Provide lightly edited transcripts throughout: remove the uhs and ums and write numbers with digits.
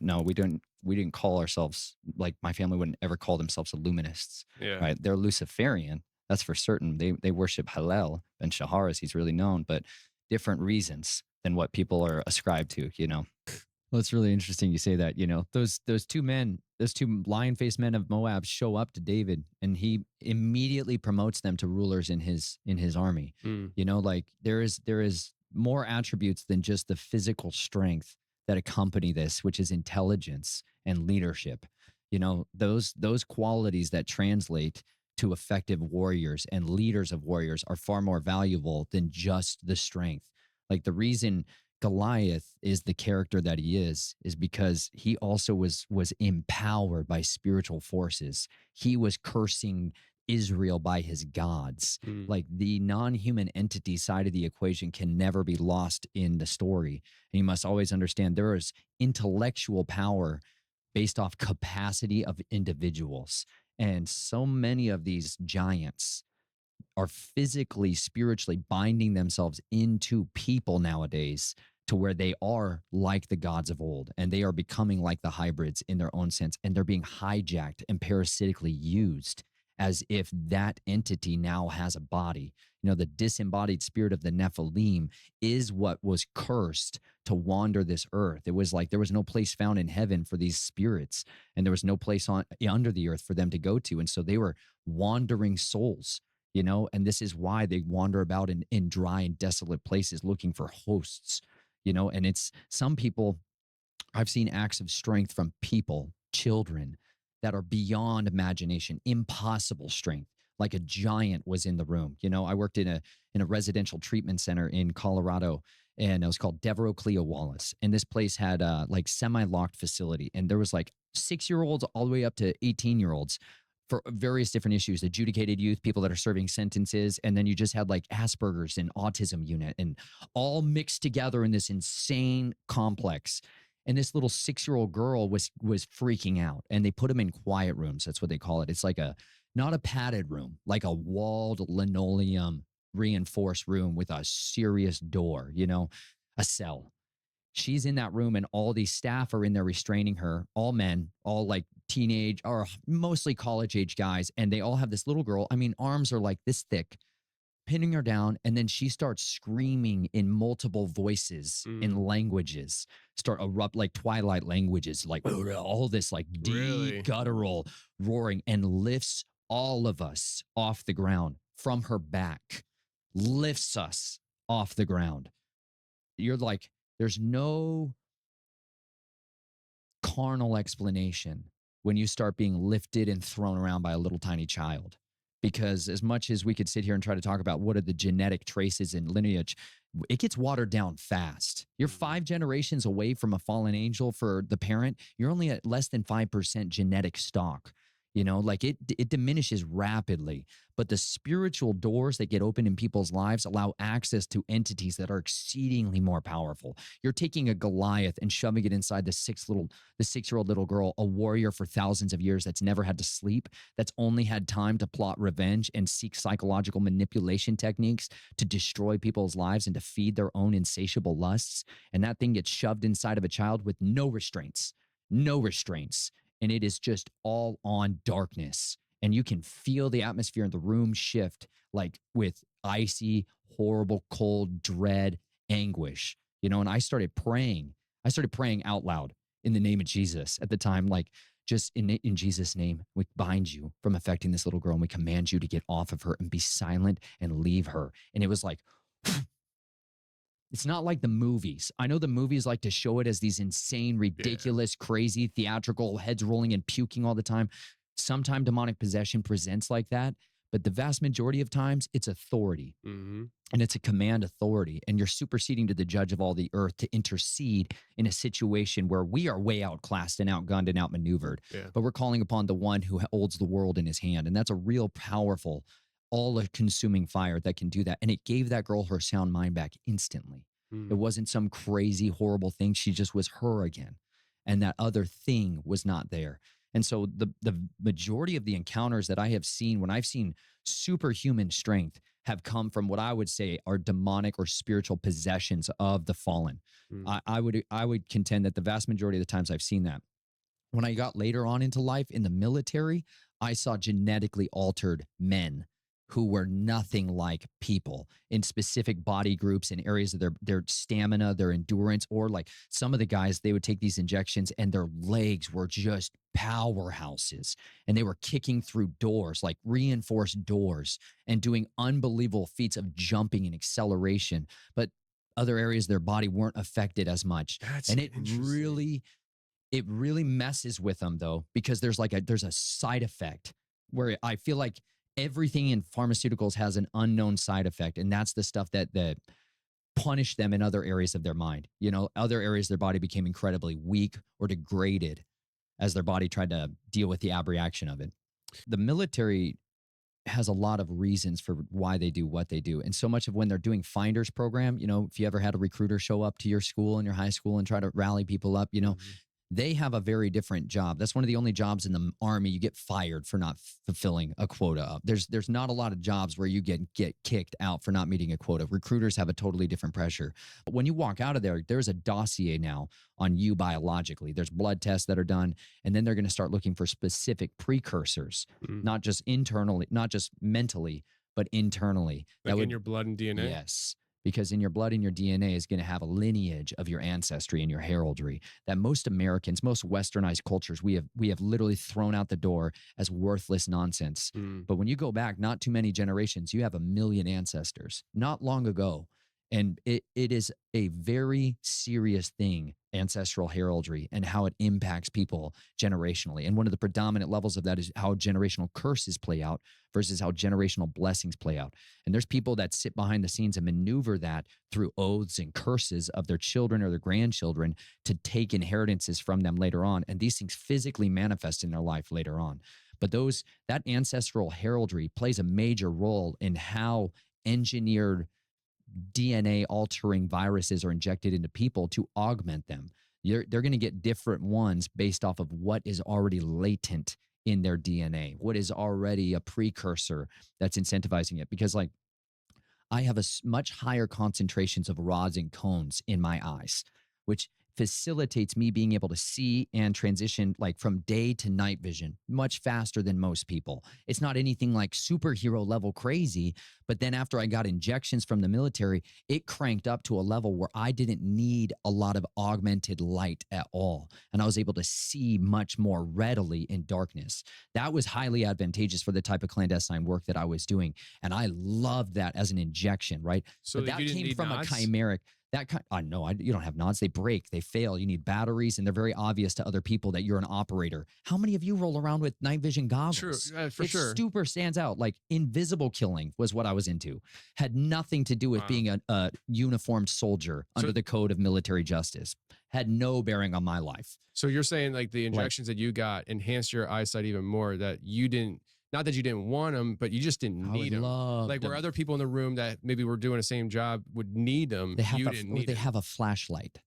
no, we didn't call ourselves, like my family wouldn't ever call themselves Illuminists, Yeah. right? They're Luciferian, that's for certain. They worship Hallel and Shahar, as he's really known, but different reasons than what people are ascribed to, you know. Well, it's really interesting you say that. You know, those two men, those two lion-faced men of Moab show up to David, and he immediately promotes them to rulers in his army. Mm. You know, like there is more attributes than just the physical strength that accompany this, which is intelligence and leadership. You know, those qualities that translate to effective warriors and leaders of warriors are far more valuable than just the strength. Like the reason Goliath is the character that he is because he also was empowered by spiritual forces. He was cursing Israel by his gods. Mm. Like the non-human entity side of the equation can never be lost in the story. And you must always understand there is intellectual power based off capacity of individuals. And so many of these giants are physically, spiritually binding themselves into people nowadays to where they are like the gods of old, and they are becoming like the hybrids in their own sense, and they're being hijacked and parasitically used as if that entity now has a body. You know, the disembodied spirit of the Nephilim is what was cursed to wander this earth. It was like there was no place found in heaven for these spirits, and there was no place under the earth for them to go to. And so they were wandering souls, you know, and this is why they wander about in dry and desolate places looking for hosts, you know. And it's some people, I've seen acts of strength from people, children, that are beyond imagination, impossible strength. Like a giant was in the room. You know, I worked in a residential treatment center in Colorado, and it was called Devereaux Cleo Wallace. And this place had like semi-locked facility, and there was like 6-year-olds all the way up to 18-year-olds for various different issues, adjudicated youth, people that are serving sentences. And then you just had like Asperger's and autism unit, and all mixed together in this insane complex. And this little 6-year-old girl was freaking out, and they put them in quiet rooms. That's what they call it. It's like not a padded room, like a walled linoleum reinforced room with a serious door, you know, a cell. She's in that room, and all these staff are in there restraining her, all men, all like teenage or mostly college age guys. And they all have this little girl. I mean, arms are like this thick, pinning her down. And then she starts screaming in multiple voices in languages, start erupt like Twilight languages, like all this like deep Really? guttural roaring, and lifts all of us off the ground from her back, lifts us off the ground. You're like, there's no carnal explanation when you start being lifted and thrown around by a little tiny child. Because as much as we could sit here and try to talk about what are the genetic traces and lineage, it gets watered down fast. You're 5 generations away from a fallen angel for the parent. You're only at less than 5% genetic stock. You know, like it diminishes rapidly. But the spiritual doors that get open in people's lives allow access to entities that are exceedingly more powerful. You're taking a Goliath and shoving it inside the 6-year-old little girl, a warrior for thousands of years that's never had to sleep, that's only had time to plot revenge and seek psychological manipulation techniques to destroy people's lives and to feed their own insatiable lusts. And that thing gets shoved inside of a child with no restraints. And it is just all on darkness. And you can feel the atmosphere in the room shift, like with icy, horrible, cold, dread, anguish. You know, and I started praying out loud in the name of Jesus at the time, like just in Jesus' name, we bind you from affecting this little girl, and we command you to get off of her and be silent and leave her. And it was like, it's not like the movies. I know the movies like to show it as these insane, ridiculous, crazy, theatrical, heads rolling and puking all the time. Sometimes demonic possession presents like that, but the vast majority of times it's authority. And it's a command authority, and you're superseding to the judge of all the earth to intercede in a situation where we are way outclassed and outgunned and outmaneuvered. But we're calling upon the one who holds the world in his hand, and that's a real powerful, all-consuming fire that can do that. And it gave that girl her sound mind back instantly. It wasn't some crazy, horrible thing. She just was her again, and that other thing was not there. And so the majority of the encounters that I have seen, when I've seen superhuman strength, have come from what I would say are demonic or spiritual possessions of the fallen. I would contend that the vast majority of the times I've seen that. When I got later on into life in the military, I saw genetically altered men who were nothing like people in specific body groups and areas of their stamina, their endurance, or like some of the guys, they would take these injections and their legs were just powerhouses and they were kicking through doors, like reinforced doors, and doing unbelievable feats of jumping and acceleration. But other areas of their body weren't affected as much. And it really messes with them though, because there's a side effect where I feel like everything in pharmaceuticals has an unknown side effect. And that's the stuff that punished them in other areas of their mind. You know, other areas of their body became incredibly weak or degraded as their body tried to deal with the abreaction of it. The military has a lot of reasons for why they do what they do. And so much of when they're doing finders program, you know, if you ever had a recruiter show up to your school and your high school and try to rally people up, you know, they have a very different job. That's one of the only jobs in the Army you get fired for not fulfilling a quota of. There's not a lot of jobs where you get kicked out for not meeting a quota. Recruiters have a totally different pressure. But when you walk out of there, there's a dossier now on you biologically. There's blood tests that are done, and then they're going to start looking for specific precursors, not just internally, not just mentally, but internally. Like in your blood and DNA? Yes. Because in your blood and your DNA is going to have a lineage of your ancestry and your heraldry that most Americans, most westernized cultures, we have literally thrown out the door as worthless nonsense. But when you go back not too many generations, you have 1 million ancestors not long ago. And it is a very serious thing, ancestral heraldry, and how it impacts people generationally. And one of the predominant levels of that is how generational curses play out versus how generational blessings play out. And there's people that sit behind the scenes and maneuver that through oaths and curses of their children or their grandchildren to take inheritances from them later on. And these things physically manifest in their life later on. But that ancestral heraldry plays a major role in how engineered DNA altering viruses are injected into people to augment them. They're going to get different ones based off of what is already latent in their DNA, what is already a precursor that's incentivizing it. Because like I have much higher concentrations of rods and cones in my eyes, which facilitates me being able to see and transition like from day to night vision much faster than most people. It's not anything like superhero level crazy, but then after I got injections from the military, it cranked up to a level where I didn't need a lot of augmented light at all. And I was able to see much more readily in darkness. That was highly advantageous for the type of clandestine work that I was doing. And I loved that as an injection, right? So but that came from a chimeric. You don't have nods. They break, they fail. You need batteries, and they're very obvious to other people that you're an operator. How many of you roll around with night vision goggles? True, for sure. It super stands out. Like invisible killing was what I was into. Had nothing to do with being a uniformed soldier under the code of military justice. Had no bearing on my life. So you're saying like the injections that you got enhanced your eyesight even more, that you didn't. Not that you didn't want them, but you just didn't need them. Like where other people in the room that maybe were doing the same job would need them, you didn't need them. They have a flashlight.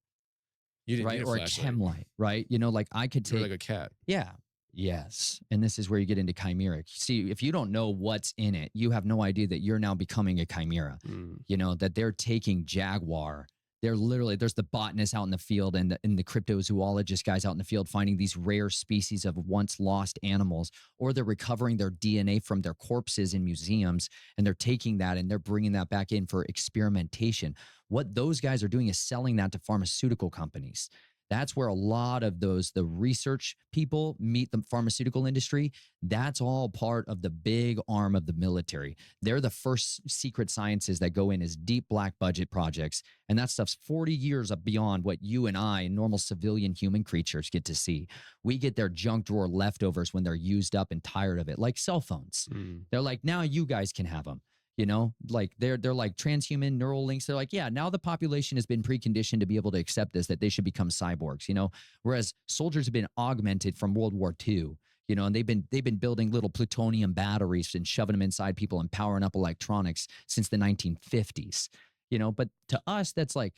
You didn't need a flashlight. Or a chem light, right? You know, like I could take. Like a cat. Yeah. Yes. And this is where you get into chimeric. See, if you don't know what's in it, you have no idea that you're now becoming a chimera. You know, that they're taking jaguar. They're literally, there's the botanists out in the field and the cryptozoologist guys out in the field finding these rare species of once lost animals, or they're recovering their DNA from their corpses in museums, and they're taking that and they're bringing that back in for experimentation. What those guys are doing is selling that to pharmaceutical companies. That's where a lot of the research people meet the pharmaceutical industry. That's all part of the big arm of the military. They're the first secret sciences that go in as deep black budget projects. And that stuff's 40 years beyond what you and I, normal civilian human creatures, get to see. We get their junk drawer leftovers when they're used up and tired of it, like cell phones. They're like, now you guys can have them. You know, like they're like transhuman neural links. They're like, yeah, now the population has been preconditioned to be able to accept this, that they should become cyborgs, you know, whereas soldiers have been augmented from World War II, you know, and they've been building little plutonium batteries and shoving them inside people and powering up electronics since the 1950s, you know, but to us, that's like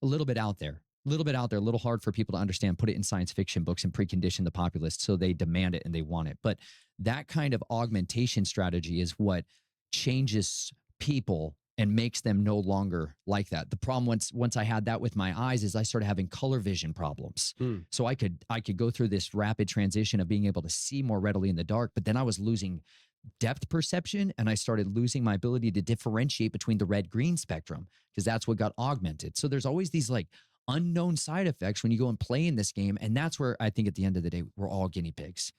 a little bit out there. A little hard for people to understand, put it in science fiction books and precondition the populace so they demand it and they want it. But that kind of augmentation strategy is what changes people and makes them no longer like that. The problem once I had that with my eyes is I started having color vision problems. So I could go through this rapid transition of being able to see more readily in the dark, but then I was losing depth perception and I started losing my ability to differentiate between the red-green spectrum because that's what got augmented. So there's always these like unknown side effects when you go and play in this game. And that's where I think at the end of the day, we're all guinea pigs.